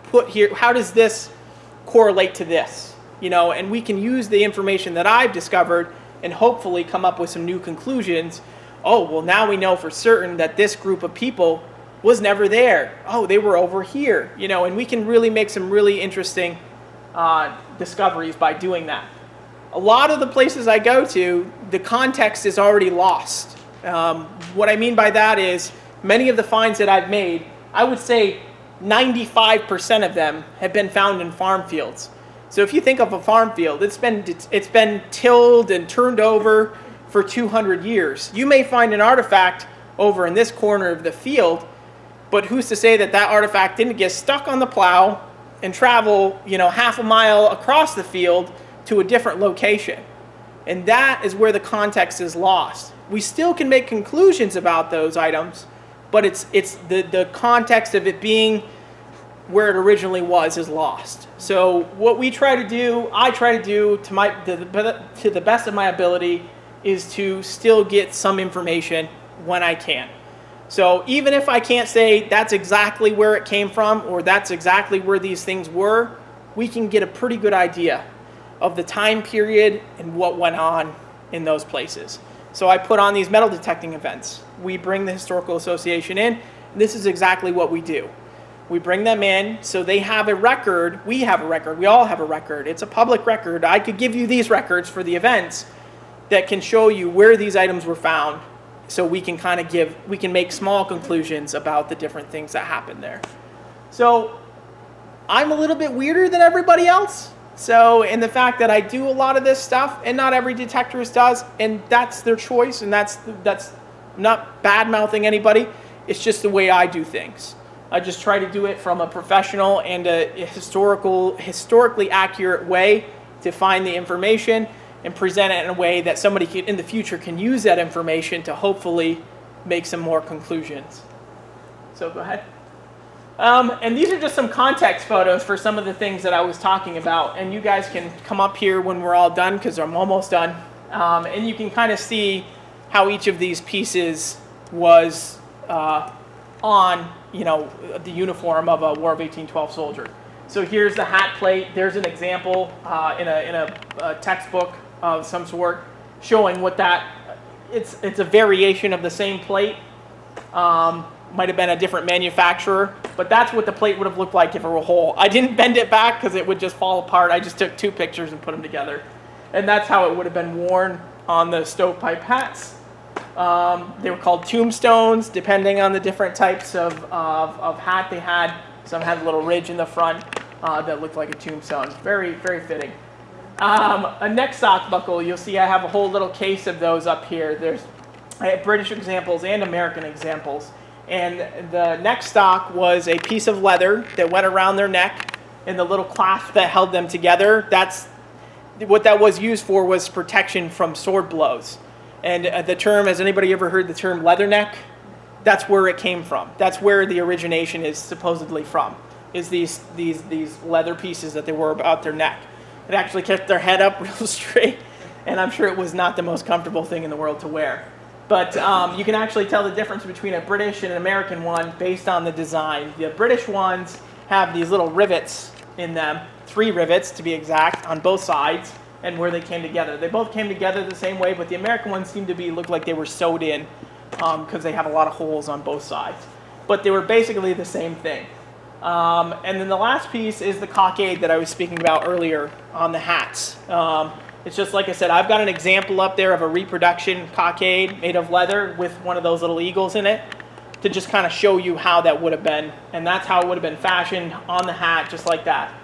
put here? How does this correlate to this? And we can use the information that I've discovered and hopefully come up with some new conclusions. Oh, well, now we know for certain that this group of people was never there. Oh, they were over here, and we can really make some really interesting discoveries by doing that. A lot of the places I go to, the context is already lost. What I mean by that is many of the finds that I've made, I would say 95% of them have been found in farm fields. So if you think of a farm field, it's been tilled and turned over for 200 years. You may find an artifact over in this corner of the field, but who's to say that artifact didn't get stuck on the plow and travel, half a mile across the field to a different location? And that is where the context is lost. We still can make conclusions about those items, but it's the context of it being where it originally was is lost. So what I try to do to the best of my ability is to still get some information when I can. So even if I can't say that's exactly where it came from or that's exactly where these things were, we can get a pretty good idea of the time period and what went on in those places. So I put on these metal detecting events. We bring the Historical Association in. And this is exactly what we do. We bring them in so they have a record. We have a record. We all have a record. It's a public record. I could give you these records for the events that can show you where these items were found, so we can make small conclusions about the different things that happened there. So I'm a little bit weirder than everybody else. So in the fact that I do a lot of this stuff, and not every detectorist does, and that's their choice, and that's I'm not bad-mouthing anybody. It's just the way I do things. I just try to do it from a professional and a historically accurate way to find the information and present it in a way that somebody can, in the future can use that information to hopefully make some more conclusions. So go ahead. And these are just some context photos for some of the things that I was talking about. And you guys can come up here when we're all done, because I'm almost done. And you can kind of see how each of these pieces was on, the uniform of a War of 1812 soldier. So here's the hat plate. There's an example in a textbook of some sort showing what that. It's a variation of the same plate. Might have been a different manufacturer, but that's what the plate would have looked like if it were whole. I didn't bend it back because it would just fall apart. I just took 2 pictures and put them together. And that's how it would have been worn on the stovepipe hats. They were called tombstones, depending on the different types of hat they had. Some had a little ridge in the front that looked like a tombstone. Very, very fitting. A neck sock buckle, you'll see I have a whole little case of those up here. I have British examples and American examples. And the neck stock was a piece of leather that went around their neck, and the little clasp that held them together, that's what that was used for, was protection from sword blows. And the term, has anybody ever heard the term leather neck? That's where it came from. That's where the origination is supposedly from, is these leather pieces that they wore about their neck. It actually kept their head up real straight, and I'm sure it was not the most comfortable thing in the world to wear. But you can actually tell the difference between a British and an American one based on the design. The British ones have these little rivets in them, 3 rivets to be exact, on both sides, and where they came together. They both came together the same way, but the American ones seem to look like they were sewed in because they have a lot of holes on both sides. But they were basically the same thing. And then the last piece is the cockade that I was speaking about earlier on the hats. It's just like I said, I've got an example up there of a reproduction cockade made of leather with one of those little eagles in it to just kind of show you how that would have been. And that's how it would have been fashioned on the hat, just like that.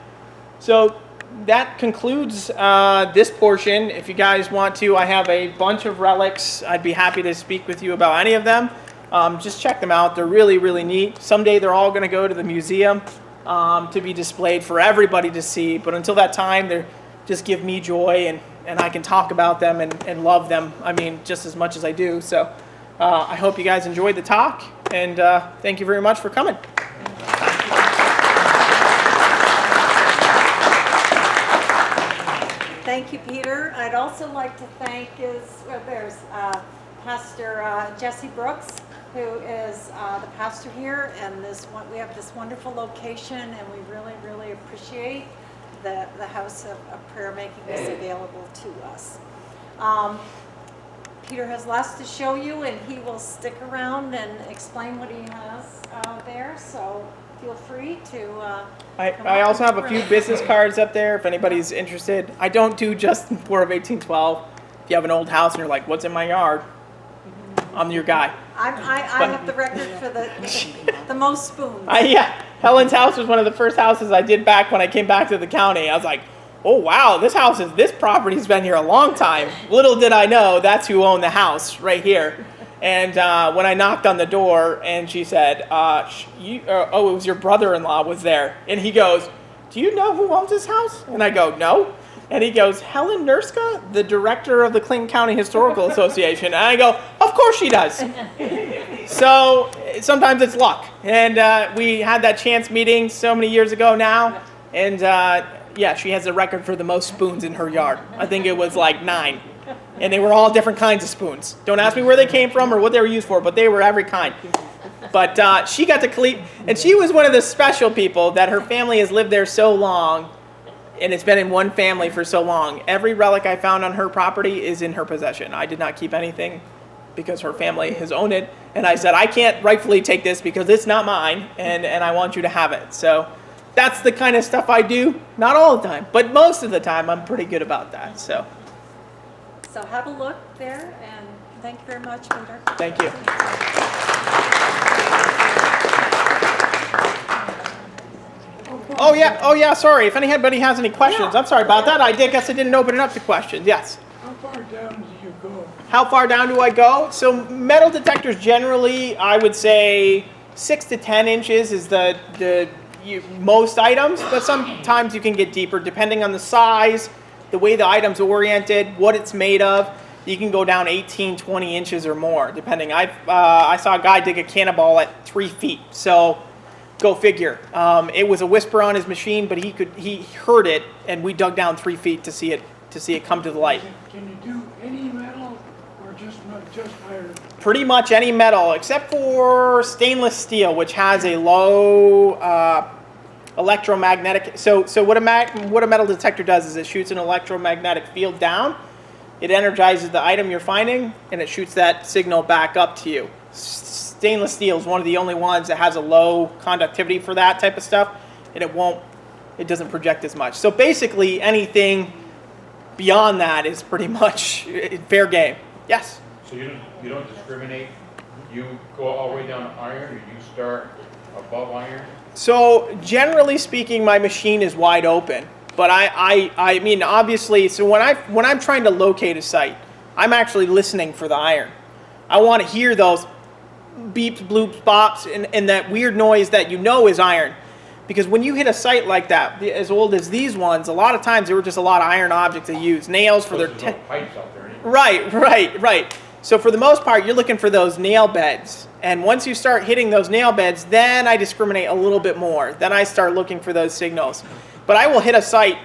So that concludes this portion. If you guys want to, I have a bunch of relics. I'd be happy to speak with you about any of them. Just check them out. They're really, really neat. Someday they're all going to go to the museum to be displayed for everybody to see. But until that time, they're just give me joy, and I can talk about them and love them, just as much as I do. So I hope you guys enjoyed the talk, and thank you very much for coming. Thank you, Peter. I'd also like to thank Pastor Jesse Brooks, who is the pastor here, and we have this wonderful location, and we really, really appreciate the House of Prayer making this available to us. Peter has lots to show you, and he will stick around and explain what he has there, so feel free to I also have a few business cards up there if anybody's interested. I don't do just War of 1812. If you have an old house and you're like, what's in my yard? I'm your guy. I have the record for the most spoons. Yeah, Helen's house was one of the first houses I did back when I came back to the county. I was like, oh wow, this property's been here a long time. Little did I know that's who owned the house right here. And when I knocked on the door and she said, it was your brother-in-law was there. And he goes, do you know who owns this house? And I go, no. And he goes, Helen Nurska, the director of the Clinton County Historical Association. And I go, of course she does. So sometimes it's luck. And we had that chance meeting so many years ago now. And she has the record for the most spoons in her yard. I think it was like 9. And they were all different kinds of spoons. Don't ask me where they came from or what they were used for, but they were every kind. But she got to collect, and she was one of the special people that her family has lived there so long, and it's been in one family for so long. Every relic I found on her property is in her possession. I did not keep anything because her family has owned it. And I said, I can't rightfully take this because it's not mine, and I want you to have it. So that's the kind of stuff I do. Not all the time, but most of the time I'm pretty good about that. So have a look there, and thank you very much, Peter. Thank you. Oh yeah, sorry. If anybody has any questions, I'm sorry about that. I guess I didn't open it up to questions. Yes. How far down do you you go? How far down do I go? So metal detectors generally, I would say 6 to 10 inches is most items, but sometimes you can get deeper depending on the size, the way the item's oriented, what it's made of. You can go down 18, 20 inches or more, depending. I saw a guy dig a cannonball at 3 feet, so go figure. It was a whisper on his machine, but he heard it, and we dug down 3 feet to see it come to the light. Can you do any metal or just iron? Pretty much any metal, except for stainless steel, which has a low electromagnetic. So what a metal detector does is it shoots an electromagnetic field down. It energizes the item you're finding, and it shoots that signal back up to you. Stainless steel is one of the only ones that has a low conductivity for that type of stuff, and it doesn't project as much. So basically, anything beyond that is pretty much fair game. Yes? So you don't discriminate? You go all the way down to iron, or you start above iron? So generally speaking, my machine is wide open. But I mean, obviously, so when I'm trying to locate a site, I'm actually listening for the iron. I want to hear those beeps, bloops, bops, and that weird noise that you know is iron. Because when you hit a site like that, as old as these ones, a lot of times there were just a lot of iron objects they used. Nails for their... There's no pipes out there anymore. Right. So for the most part, you're looking for those nail beds. And once you start hitting those nail beds, then I discriminate a little bit more. Then I start looking for those signals. But I will hit a site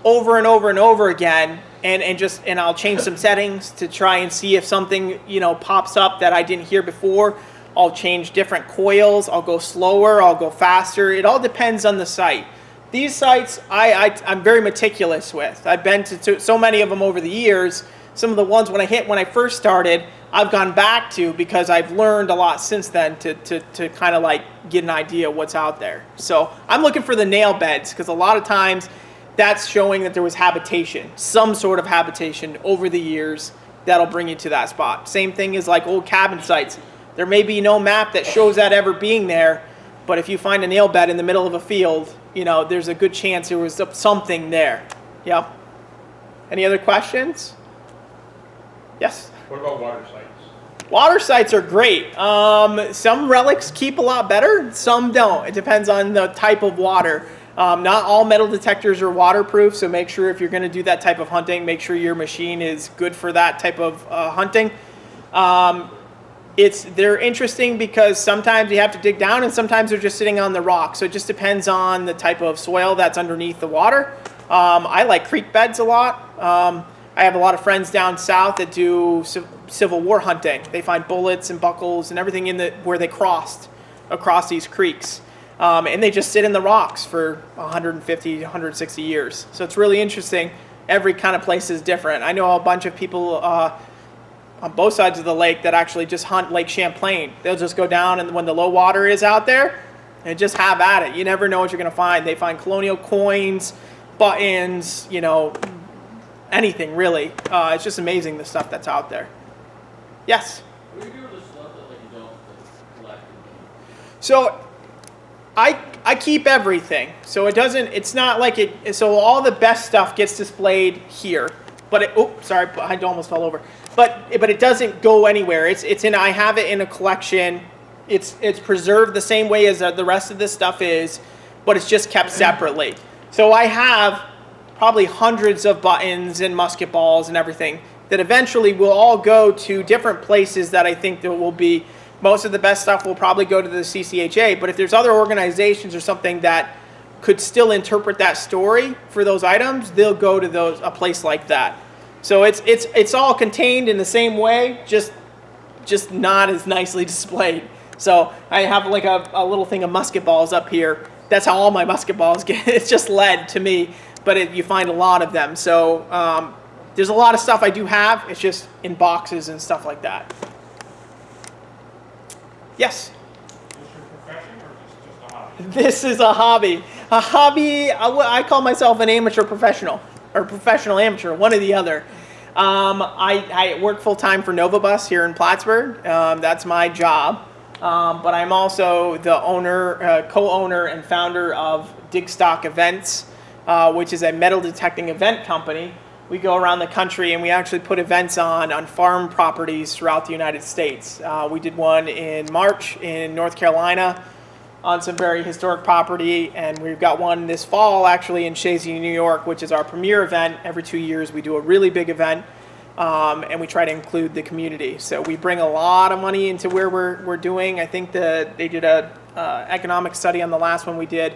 over and over and over again, and I'll change some settings to try and see if something, pops up that I didn't hear before. I'll change different coils. I'll go slower. I'll go faster. It all depends on the site. These sites, I'm very meticulous with. I've been to so many of them over the years. Some of the ones when I first started, I've gone back to because I've learned a lot since then to kind of like get an idea of what's out there. So I'm looking for the nail beds because a lot of times that's showing that there was habitation, some sort of habitation over the years that'll bring you to that spot. Same thing as like old cabin sites. There may be no map that shows that ever being there, but if you find a nail bed in the middle of a field, there's a good chance there was something there. Yep. Any other questions? Yes? What about water sites? Water sites are great. Some relics keep a lot better, some don't. It depends on the type of water. Not all metal detectors are waterproof, so make sure if you're going to do that type of hunting, make sure your machine is good for that type of hunting. They're interesting because sometimes you have to dig down and sometimes they're just sitting on the rock. So it just depends on the type of soil that's underneath the water. I like creek beds a lot. I have a lot of friends down south that do Civil War hunting. They find bullets and buckles and everything where they crossed across these creeks. And they just sit in the rocks for 150, 160 years. So it's really interesting. Every kind of place is different. I know a bunch of people on both sides of the lake that actually just hunt Lake Champlain. They'll just go down and when the low water is out there and just have at it. You never know what you're going to find. They find colonial coins, buttons, anything really. It's just amazing the stuff that's out there. Yes? What do you do with the stuff that you don't collect? So I keep everything. So it's not like it, so all the best stuff gets displayed here. But I almost fell over. But it doesn't go anywhere. I have it in a collection. It's preserved the same way as the rest of this stuff is, but it's just kept separately. So I have probably hundreds of buttons and musket balls and everything that eventually will all go to different places that I think there will be. Most of the best stuff will probably go to the CCHA, but if there's other organizations or something that could still interpret that story for those items, they'll go to a place like that. So it's all contained in the same way, just not as nicely displayed. So I have like a little thing of musket balls up here. That's how all my musket balls get. It's just lead to me, but you find a lot of them. So there's a lot of stuff I do have. It's just in boxes and stuff like that. Yes? Is this your profession or is this just a hobby? This is a hobby. A hobby, I call myself an amateur professional, or professional amateur, one or the other. I work full-time for Novabus here in Plattsburgh. That's my job. But I'm also the owner, co-owner and founder of Digstock Events, which is a metal detecting event company we go around the country and we actually put events on farm properties throughout the United States. We did one in March in North Carolina on some very historic property, and we've got one this fall actually in Shazy, New York, which is our premier event. Every 2 years we do a really big event, and we try to include the community. So we bring a lot of money into where we're doing. I think they did a economic study on the last one we did.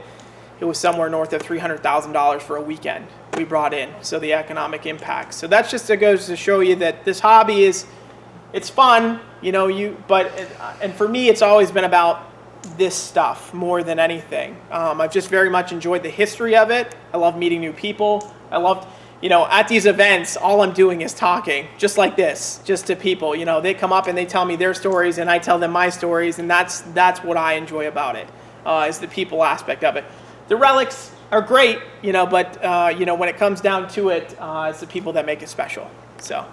It was somewhere north of $300,000 for a weekend we brought in, so the economic impact. So that just goes to show you that this hobby it's fun, and for me it's always been about this stuff more than anything. I've just very much enjoyed the history of it. I love meeting new people. I loved, at these events, all I'm doing is talking, just like this, just to people. They come up and they tell me their stories and I tell them my stories, and that's what I enjoy about it, is the people aspect of it. The relics are great, but when it comes down to it, it's the people that make it special. So,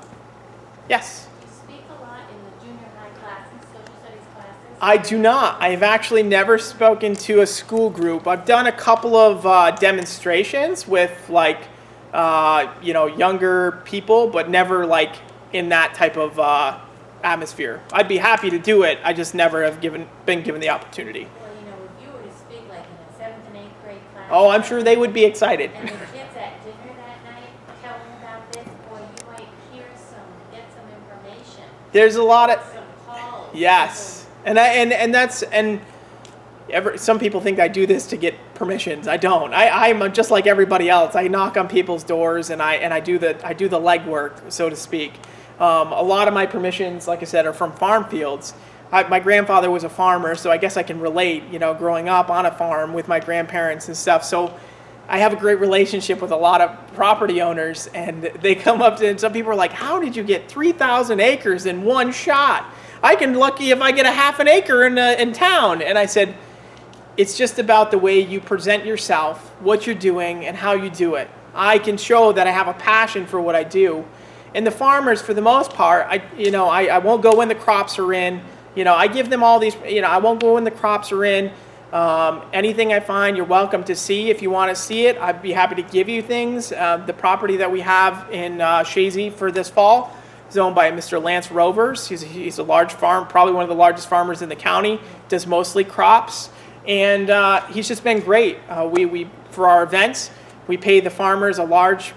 yes? You speak a lot in the junior high classes, social studies classes. I do not. I've actually never spoken to a school group. I've done a couple of demonstrations with younger people, but never in that type of atmosphere. I'd be happy to do it. I just never have been given the opportunity. Well, if you were to speak in a 7th and 8th grade class. Oh, I'm sure they would be excited. And the kids at dinner that night tell them about this, boy, you might get some information. There's a lot of Some calls. yes, some people think I do this to get permissions. I don't. I'm just like everybody else. I knock on people's doors and I do the legwork, so to speak. A lot of my permissions, like I said, are from farm fields. My grandfather was a farmer, so I guess I can relate, growing up on a farm with my grandparents and stuff. So I have a great relationship with a lot of property owners, and they come up to, and some people are like, how did you get 3,000 acres in one shot? I can lucky if I get a half an acre in town. And I said, it's just about the way you present yourself, what you're doing, and how you do it. I can show that I have a passion for what I do. And the farmers, for the most part, I won't go when the crops are in. I give them all these, I won't go when the crops are in. Anything I find, you're welcome to see. If you want to see it, I'd be happy to give you things. The property that we have in Shazy for this fall is owned by Mr. Lance Rovers. He's a large farm, probably one of the largest farmers in the county, does mostly crops. And he's just been great. We for our events, we pay the farmers a large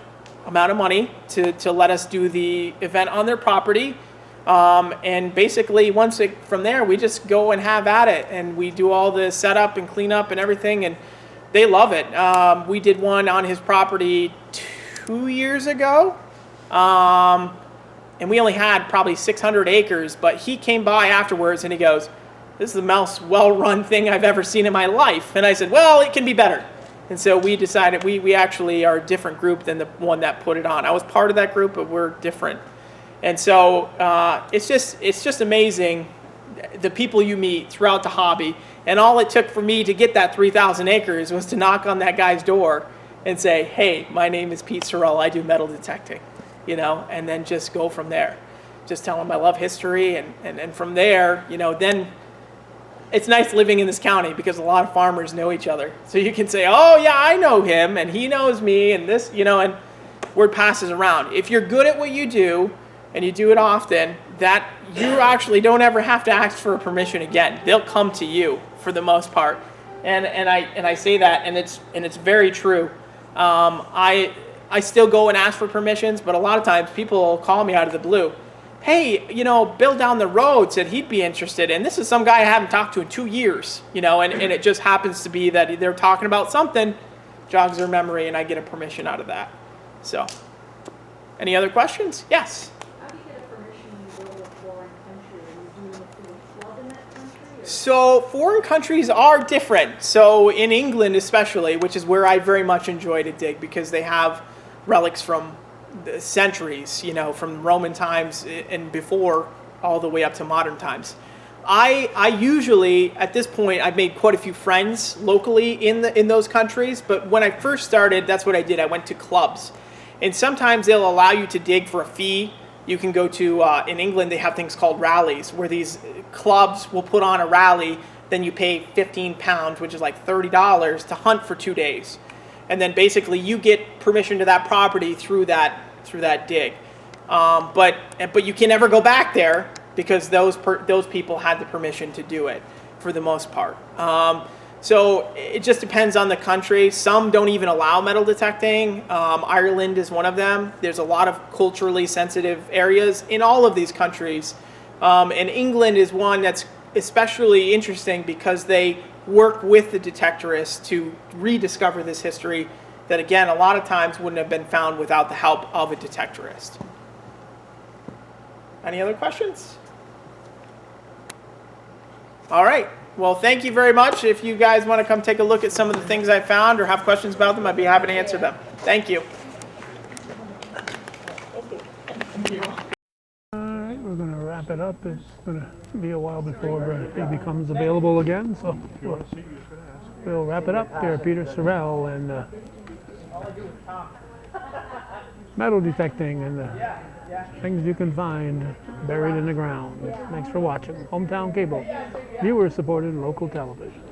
amount of money to let us do the event on their property. And basically, from there, we just go and have at it. And we do all the setup and cleanup and everything, and they love it. We did one on his property 2 years ago. And we only had probably 600 acres, but he came by afterwards and he goes, this is the most well-run thing I've ever seen in my life. And I said, well, it can be better. And so we decided we actually are a different group than the one that put it on. I was part of that group, but we're different. And so it's just amazing the people you meet throughout the hobby. And all it took for me to get that 3,000 acres was to knock on that guy's door and say, hey, my name is Pete Sorrell. I do metal detecting, and then just go from there. Just tell him I love history. And from there, then it's nice living in this county because a lot of farmers know each other. So you can say, oh, yeah, I know him, and he knows me, and this, and word passes around. If you're good at what you do, and you do it often, that you actually don't ever have to ask for a permission again. They'll come to you for the most part. And I say that, and it's very true. I still go and ask for permissions, but a lot of times people will call me out of the blue. Hey, Bill down the road said he'd be interested, and this is some guy I haven't talked to in 2 years, and it just happens to be that they're talking about something, jogs their memory, and I get a permission out of that. So, any other questions? Yes? How do you get a permission to go to a foreign country? Are you doing it through a club in that country? So foreign countries are different. So in England especially, which is where I very much enjoy to dig because they have relics from the centuries, from Roman times and before all the way up to modern times. I usually, at this point, I've made quite a few friends locally in those countries, but when I first started, that's what I did. I went to clubs. And sometimes they'll allow you to dig for a fee. You can go to, in England, they have things called rallies, where these clubs will put on a rally, then you pay £15, which is like $30, to hunt for 2 days. And then basically you get permission to that property through that through that dig. But you can never go back there because those people had the permission to do it for the most part. So it just depends on the country. Some don't even allow metal detecting. Ireland is one of them. There's a lot of culturally sensitive areas in all of these countries. And England is one that's especially interesting because they work with the detectorists to rediscover this history that, again, a lot of times wouldn't have been found without the help of a detectorist. Any other questions? All right. Well, thank you very much. If you guys want to come take a look at some of the things I found or have questions about them, I'd be happy to answer them. Thank you. All right, we're going to wrap it up. It's going to be a while before it becomes available again, so we'll wrap it up here. Peter Sorrell and metal detecting and the things you can find buried in the ground. Thanks for watching. Hometown Cable, viewer-supported local television.